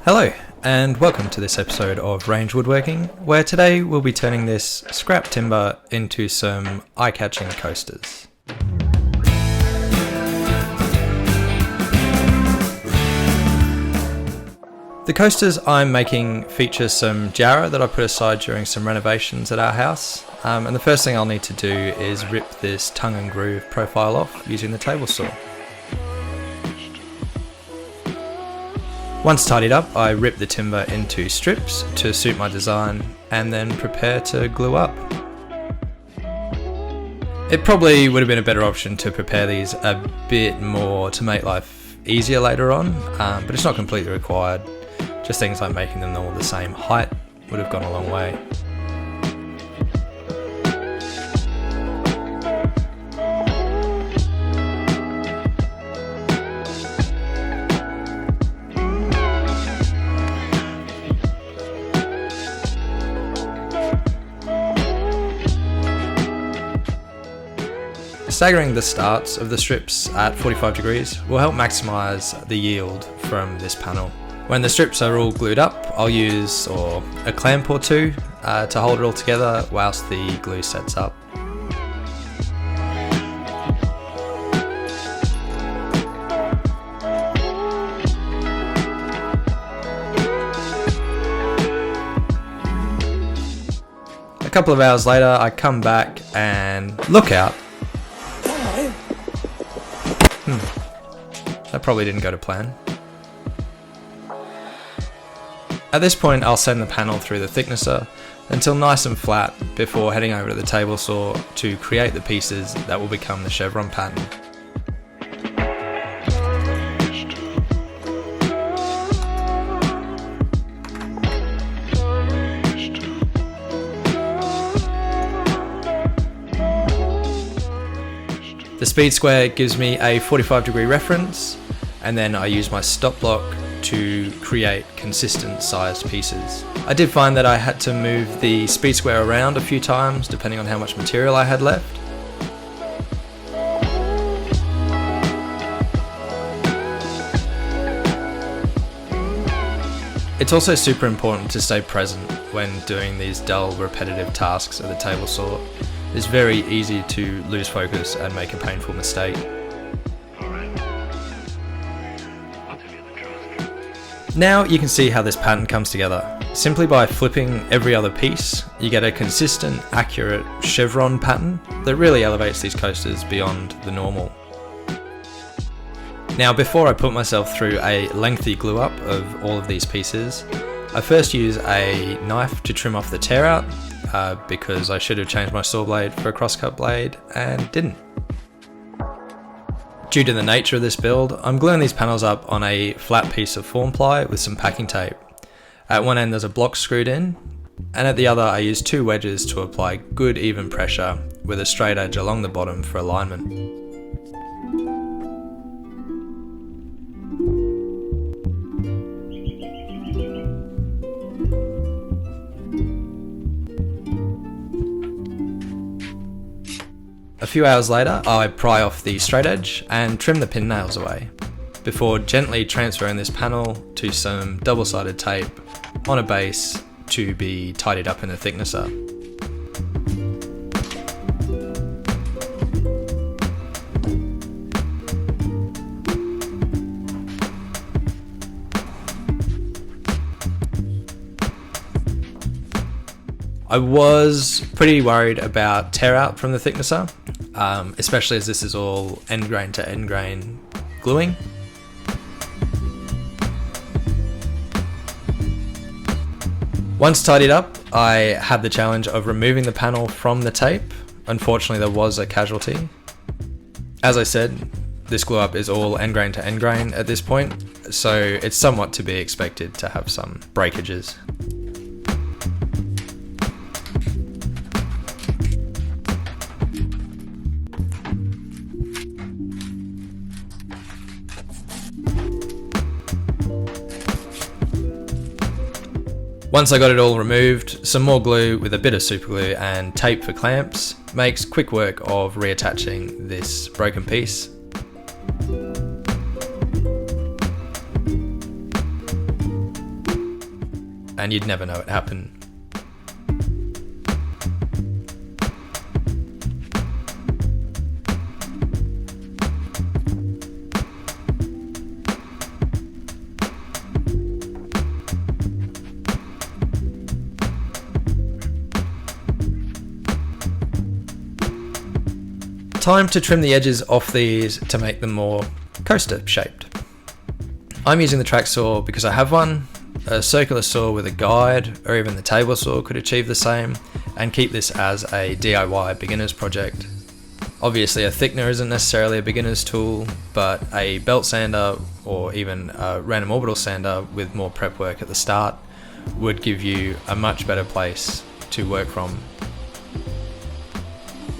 Hello, and welcome to this episode of Range Woodworking, where today we'll be turning this scrap timber into some eye-catching coasters. The coasters I'm making feature some Jarrah that I put aside during some renovations at our house, and the first thing I'll need to do is rip this tongue and groove profile off using the table saw. Once tidied up, I rip the timber into strips to suit my design and then prepare to glue up. It probably would have been a better option to prepare these a bit more to make life easier later on, but it's not completely required. Just things like making them all the same height would have gone a long way. Staggering the starts of the strips at 45 degrees will help maximise the yield from this panel. When the strips are all glued up, I'll use a clamp or two to hold it all together whilst the glue sets up. A couple of hours later, I come back and look out. That probably didn't go to plan. At this point, I'll send the panel through the thicknesser until nice and flat before heading over to the table saw to create the pieces that will become the Chevron pattern. The speed square gives me a 45-degree reference, and then I use my stop block to create consistent sized pieces. I did find that I had to move the speed square around a few times depending on how much material I had left. It's also super important to stay present when doing these dull, repetitive tasks at the table saw. It's very easy to lose focus and make a painful mistake. Now you can see how this pattern comes together. Simply by flipping every other piece, you get a consistent, accurate chevron pattern that really elevates these coasters beyond the normal. Now, before I put myself through a lengthy glue up of all of these pieces, I first use a knife to trim off the tear out, because I should have changed my saw blade for a crosscut blade and didn't. Due to the nature of this build, I'm gluing these panels up on a flat piece of form ply with some packing tape. At one end there's a block screwed in, and at the other I use two wedges to apply good even pressure with a straight edge along the bottom for alignment. A few hours later, I pry off the straight edge and trim the pin nails away, before gently transferring this panel to some double-sided tape on a base to be tidied up in the thicknesser. I was pretty worried about tear out from the thicknesser, especially as this is all end grain to end grain gluing. Once tidied up, I had the challenge of removing the panel from the tape. Unfortunately, there was a casualty. As I said, this glue up is all end grain to end grain at this point, so it's somewhat to be expected to have some breakages. Once I got it all removed, some more glue with a bit of super glue and tape for clamps makes quick work of reattaching this broken piece. and you'd never know it happened. Time to trim the edges off these to make them more coaster shaped. I'm using the track saw because I have one. A circular saw with a guide or even the table saw could achieve the same, and keep this as a DIY beginner's project. Obviously a thickener isn't necessarily a beginner's tool, but a belt sander or even a random orbital sander with more prep work at the start would give you a much better place to work from.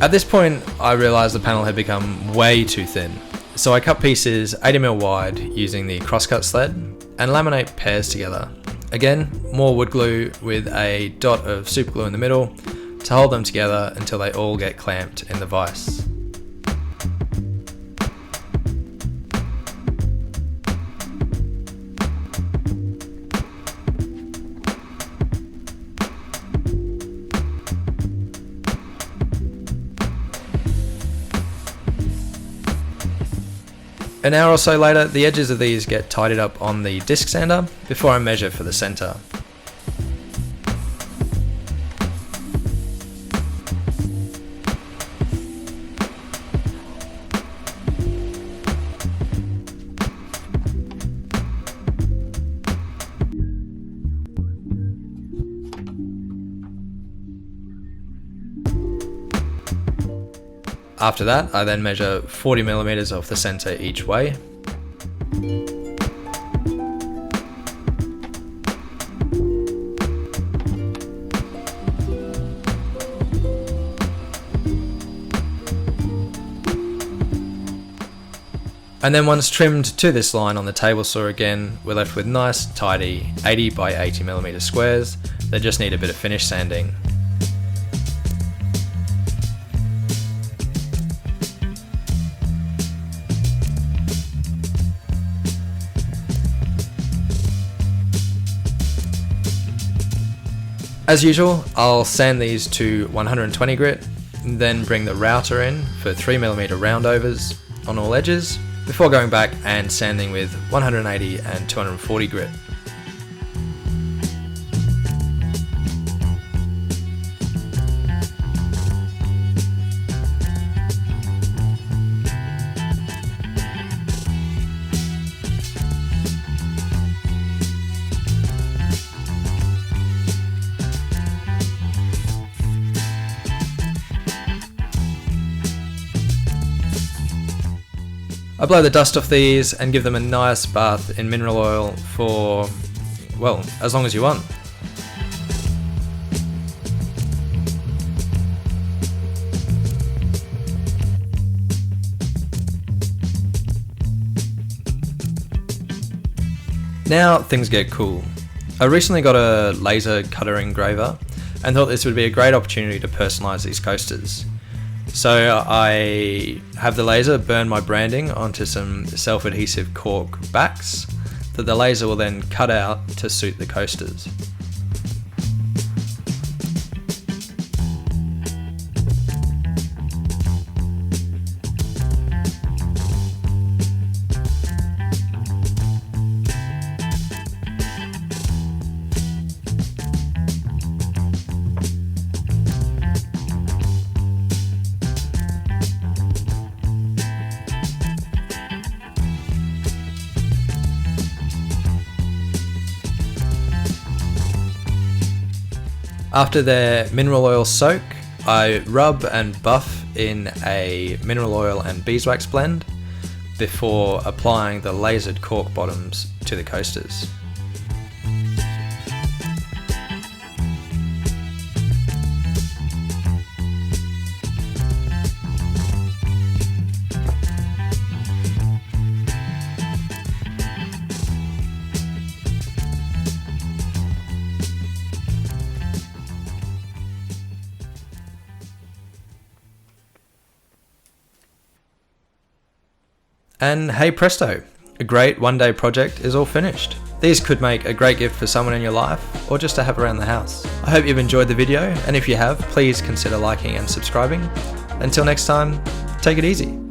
At this point, I realised the panel had become way too thin, so I cut pieces 80mm wide using the crosscut sled and laminate pairs together. Again, more wood glue with a dot of super glue in the middle to hold them together until they all get clamped in the vise. An hour or so later, the edges of these get tidied up on the disc sander before I measure for the centre. After that, I then measure 40mm off the centre each way. And then once trimmed to this line on the table saw again, we're left with nice, tidy 80 by 80mm squares that just need a bit of finish sanding. As usual, I'll sand these to 120 grit, then bring the router in for 3mm roundovers on all edges, before going back and sanding with 180 and 240 grit. I blow the dust off these and give them a nice bath in mineral oil for, well, as long as you want. Now things get cool. I recently got a laser cutter engraver and thought this would be a great opportunity to personalise these coasters. So I have the laser burn my branding onto some self-adhesive cork backs that the laser will then cut out to suit the coasters. After their mineral oil soak, I rub and buff in a mineral oil and beeswax blend before applying the lasered cork bottoms to the coasters. And hey presto, a great one-day project is all finished. These could make a great gift for someone in your life, or just to have around the house. I hope you've enjoyed the video, and if you have, please consider liking and subscribing. Until next time, take it easy.